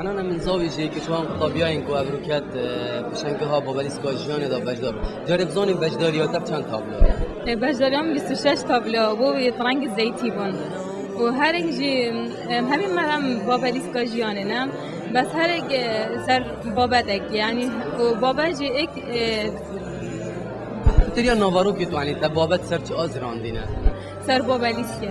حنانا من زاویه که شوان قطابیاین که ابروکت پشنگه ها با بلیس کاجیان دا بجدار جارب زانی بجداریات چند تابلو بجداریام 26 تابلو و رنگ زیتی بون و هر یک جی همین مرم با بلیس کاجیانه نه بس هر یک سر بابدک یعنی و بابا جی یک تریا نوارو که تو عنی بابت سر چه آز راندینه سر با بلیس که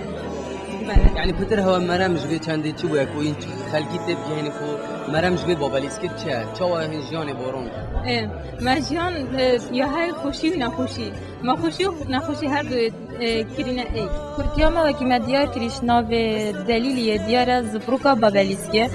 يعني بتر هوا مرام جبي چندی چی بود کوین خلقی تب یعنی کو مرام جبی بابلیس که چه و هنجان بارون مجیان یا های خوشی و نخوشی ما خوشی و نخوشی هر دو کرینه ای ترکیه ما وکی مدیار کریش ناو دلیلی دیار زبروکا بابلیس که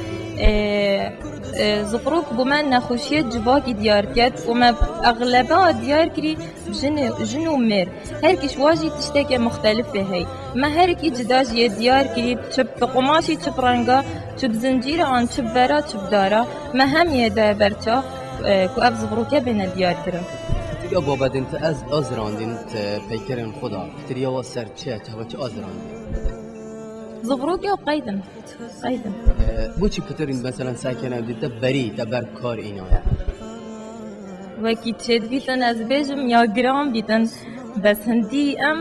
زبروک بومن نخوشی جواکی دیار کرد و ما اغلبا دیار کری جن و مر هر کش واجی تشتک مختلف هی ما هر کی جداجی دیار کری چب قماشی چب رنگا چب زنجیر آن چب برا چب دارا ما هم یه ده برچا کو اف زبروکه بین دیار کرد یا بابا انت از راندین پیکرن خدا تریا و سر چه چه از راندین زبروکه و قیدم بو چی پترین مثلا ساکنه دیده بری تبر کار اینا وکی چید بیتن از بیجم یا گرام بیتن بس هندی ام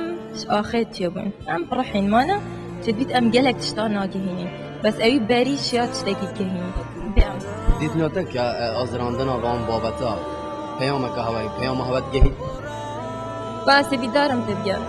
آخیت یابون ام برحین مانا چید بیت ام گلک تشتا ناگهینی بس اوی بری شیات تشتاکی کهینی بیام دیت نوتا که از راندن آقام بابتا پیام که هوایی پیام هوات گهید باسی بیدارم تبیار